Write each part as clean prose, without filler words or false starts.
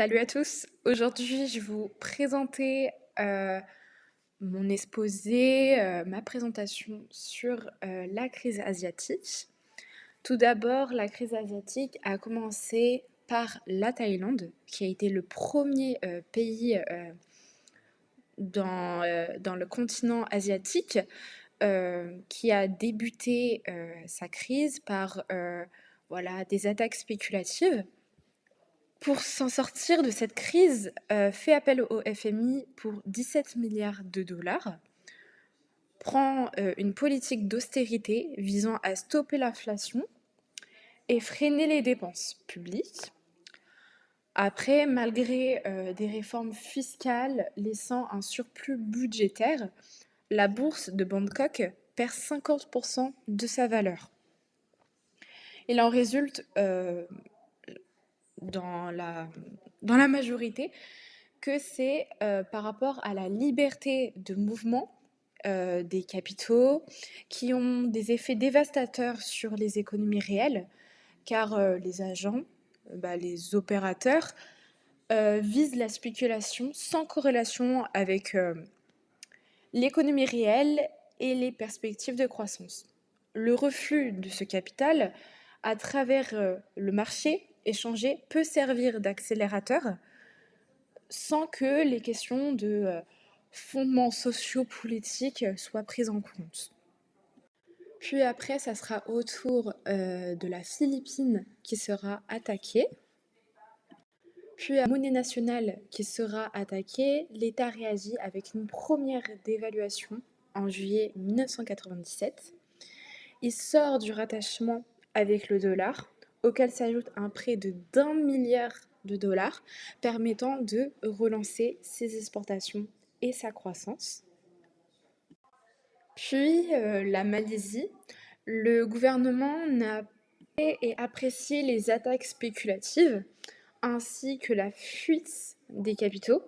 Salut à tous. Aujourd'hui, je vais vous présenter mon exposé, ma présentation sur la crise asiatique. Tout d'abord, la crise asiatique a commencé par la Thaïlande, qui a été le premier pays dans le continent asiatique qui a débuté sa crise par voilà, des attaques spéculatives. Pour s'en sortir de cette crise, fait appel au FMI pour 17 milliards de dollars, prend une politique d'austérité visant à stopper l'inflation et freiner les dépenses publiques. Après, malgré des réformes fiscales laissant un surplus budgétaire, la bourse de Bangkok perd 50% de sa valeur. Il en résulte dans la majorité que c'est par rapport à la liberté de mouvement des capitaux qui ont des effets dévastateurs sur les économies réelles, car les agents, les opérateurs, visent la spéculation sans corrélation avec l'économie réelle et les perspectives de croissance. Le reflux de ce capital à travers le marché échangé peut servir d'accélérateur sans que les questions de fondements sociopolitiques soient prises en compte. Puis après, ça sera au tour de la Philippine qui sera attaquée. Puis à la monnaie nationale qui sera attaquée, l'État réagit avec une première dévaluation en juillet 1997. Il sort du rattachement avec le dollar, auquel s'ajoute un prêt d'1 milliard de dollars permettant de relancer ses exportations et sa croissance. Puis la Malaisie, le gouvernement n'a pas et apprécié les attaques spéculatives ainsi que la fuite des capitaux.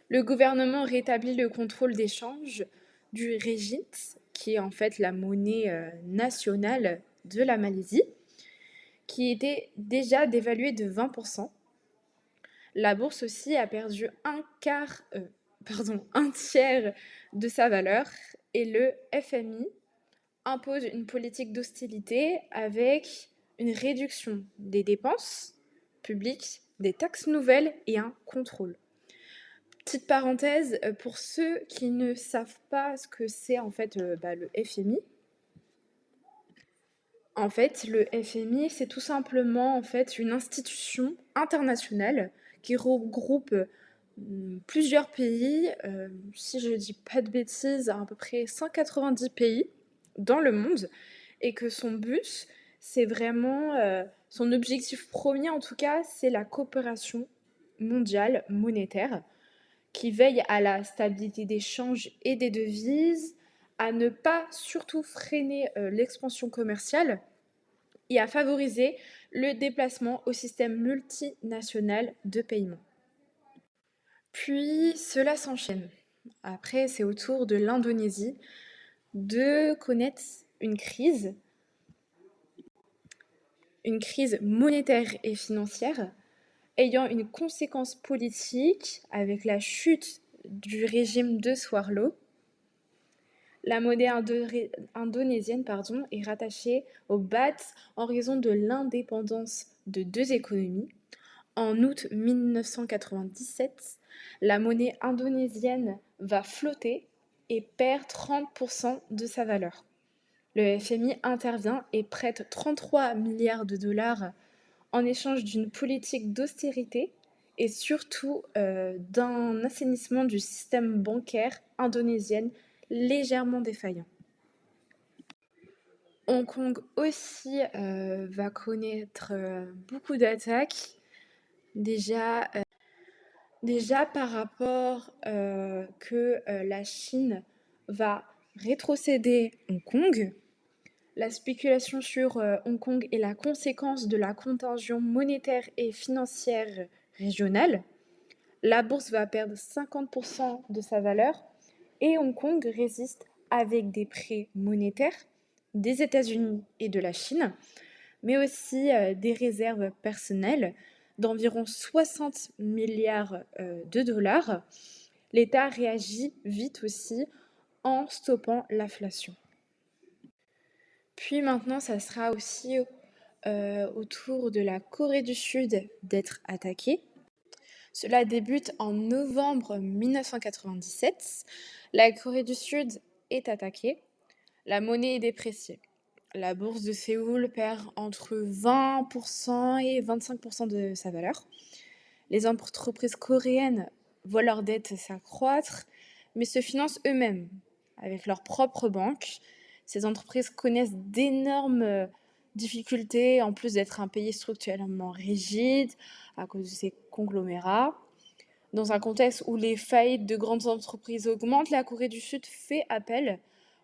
Le gouvernement rétablit le contrôle d'échange du ringgit, qui est en fait la monnaie nationale de la Malaisie, qui était déjà dévaluée de 20%. La bourse aussi a perdu un tiers de sa valeur et le FMI impose une politique d'hostilité avec une réduction des dépenses publiques, des taxes nouvelles et un contrôle. Petite parenthèse, pour ceux qui ne savent pas ce que c'est en fait le FMI. En fait, le FMI, c'est tout simplement en fait une institution internationale qui regroupe plusieurs pays, si je dis pas de bêtises, à peu près 190 pays dans le monde, et que son but, c'est vraiment, son objectif premier en tout cas, c'est la coopération mondiale monétaire, qui veille à la stabilité des changes et des devises, à ne pas surtout freiner l'expansion commerciale et à favoriser le déplacement au système multinational de paiement. Puis cela s'enchaîne. Après, c'est au tour de l'Indonésie de connaître une crise monétaire et financière ayant une conséquence politique avec la chute du régime de Suharto. La monnaie indonésienne est rattachée au baht en raison de l'indépendance de deux économies. En août 1997, la monnaie indonésienne va flotter et perd 30% de sa valeur. Le FMI intervient et prête 33 milliards de dollars en échange d'une politique d'austérité et surtout d'un assainissement du système bancaire indonésien légèrement défaillant. Hong Kong aussi va connaître beaucoup d'attaques. Déjà par rapport que la Chine va rétrocéder Hong Kong, la spéculation sur Hong Kong est la conséquence de la contagion monétaire et financière régionale. La bourse va perdre 50% de sa valeur et Hong Kong résiste avec des prêts monétaires des États-Unis et de la Chine, mais aussi des réserves personnelles d'environ 60 milliards de dollars, l'État réagit vite aussi en stoppant l'inflation. Puis maintenant, ça sera aussi au tour de la Corée du Sud d'être attaquée. Cela débute en novembre 1997. La Corée du Sud est attaquée. La monnaie est dépréciée. La bourse de Séoul perd entre 20% et 25% de sa valeur. Les entreprises coréennes voient leurs dettes s'accroître, mais se financent eux-mêmes avec leurs propres banques. Ces entreprises connaissent d'énormes difficultés, en plus d'être un pays structurellement rigide à cause de ces conglomérats. Dans un contexte où les faillites de grandes entreprises augmentent, la Corée du Sud fait appel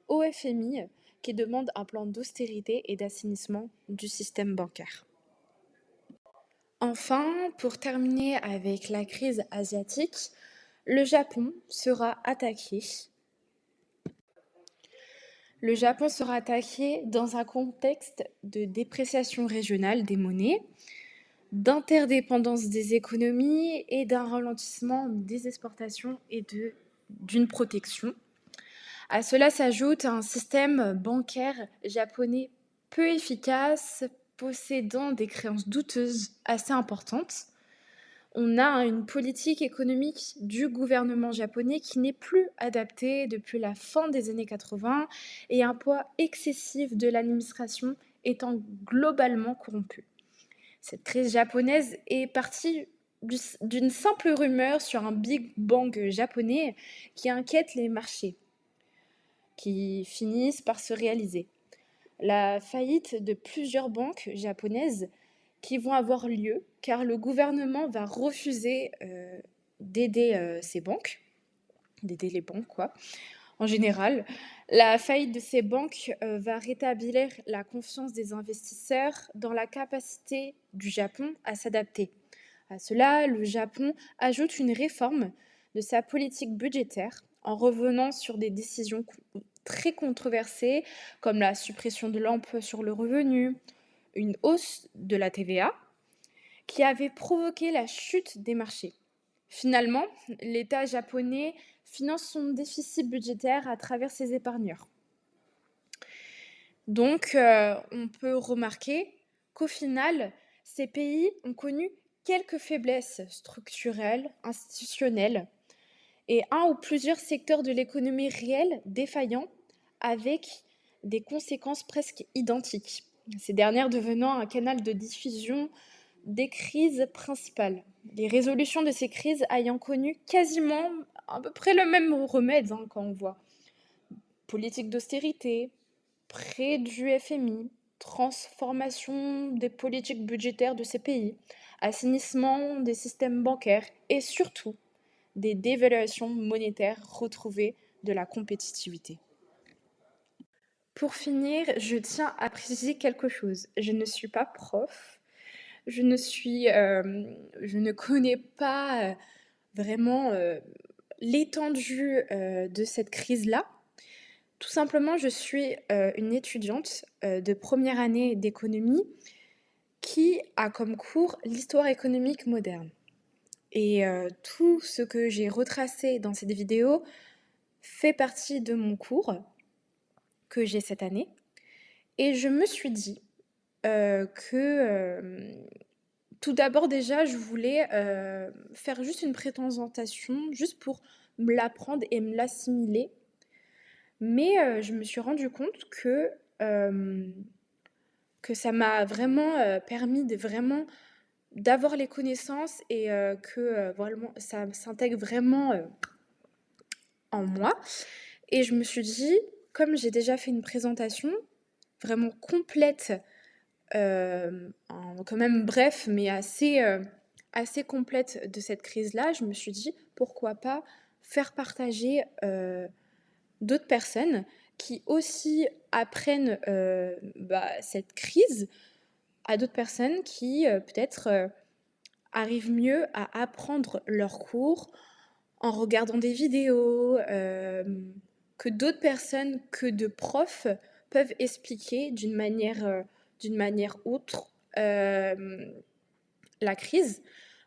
au FMI qui demande un plan d'austérité et d'assainissement du système bancaire. Enfin, pour terminer avec la crise asiatique, le Japon sera attaqué. Le Japon sera attaqué dans un contexte de dépréciation régionale des monnaies, d'interdépendance des économies et d'un ralentissement des exportations et d'une protection. À cela s'ajoute un système bancaire japonais peu efficace, possédant des créances douteuses assez importantes. On a une politique économique du gouvernement japonais qui n'est plus adaptée depuis la fin des années 80 et un poids excessif de l'administration étant globalement corrompu. Cette crise japonaise est partie d'une simple rumeur sur un Big Bang japonais qui inquiète les marchés, qui finissent par se réaliser. La faillite de plusieurs banques japonaises qui vont avoir lieu car le gouvernement va refuser d'aider ces banques, d'aider les banques quoi. En général, la faillite de ces banques va rétablir la confiance des investisseurs dans la capacité du Japon à s'adapter. À cela, le Japon ajoute une réforme de sa politique budgétaire en revenant sur des décisions très controversées comme la suppression de l'impôt sur le revenu, une hausse de la TVA qui avait provoqué la chute des marchés. Finalement, l'État japonais finance son déficit budgétaire à travers ses épargneurs. Donc, on peut remarquer qu'au final, ces pays ont connu quelques faiblesses structurelles, institutionnelles, et un ou plusieurs secteurs de l'économie réelle défaillants avec des conséquences presque identiques. Ces dernières devenant un canal de diffusion des crises principales. Les résolutions de ces crises ayant connu quasiment à peu près le même remède quand on voit. Politique d'austérité, prêt du FMI, transformation des politiques budgétaires de ces pays, assainissement des systèmes bancaires et surtout des dévaluations monétaires retrouvées de la compétitivité. Pour finir, je tiens à préciser quelque chose. Je ne suis pas prof. Je ne connais pas vraiment l'étendue de cette crise-là. Tout simplement, je suis une étudiante de première année d'économie qui a comme cours l'histoire économique moderne. Et tout ce que j'ai retracé dans cette vidéo fait partie de mon cours que j'ai cette année. Et je me suis dit que tout d'abord déjà, je voulais faire juste une présentation, juste pour me l'apprendre et me l'assimiler. Mais je me suis rendu compte que ça m'a vraiment permis d'avoir les connaissances et que vraiment, ça s'intègre vraiment en moi. Et je me suis dit, comme j'ai déjà fait une présentation vraiment complète, quand même bref, mais assez complète de cette crise-là, je me suis dit, pourquoi pas faire partager d'autres personnes qui aussi apprennent cette crise à d'autres personnes qui peut-être arrivent mieux à apprendre leurs cours en regardant des vidéos que d'autres personnes que de profs peuvent expliquer d'une manière autre la crise.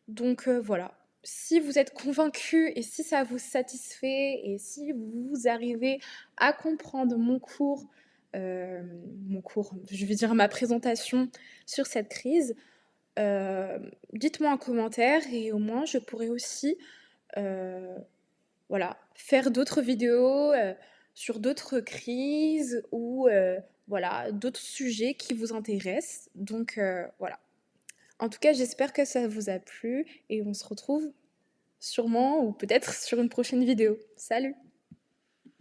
Donc voilà, si vous êtes convaincu et si ça vous satisfait et si vous arrivez à comprendre mon cours, je vais dire ma présentation sur cette crise, dites-moi en commentaire et au moins je pourrai aussi, heu, voilà, faire d'autres vidéos, sur d'autres crises ou voilà, d'autres sujets qui vous intéressent. Donc voilà. En tout cas, j'espère que ça vous a plu et on se retrouve sûrement ou peut-être sur une prochaine vidéo. Salut!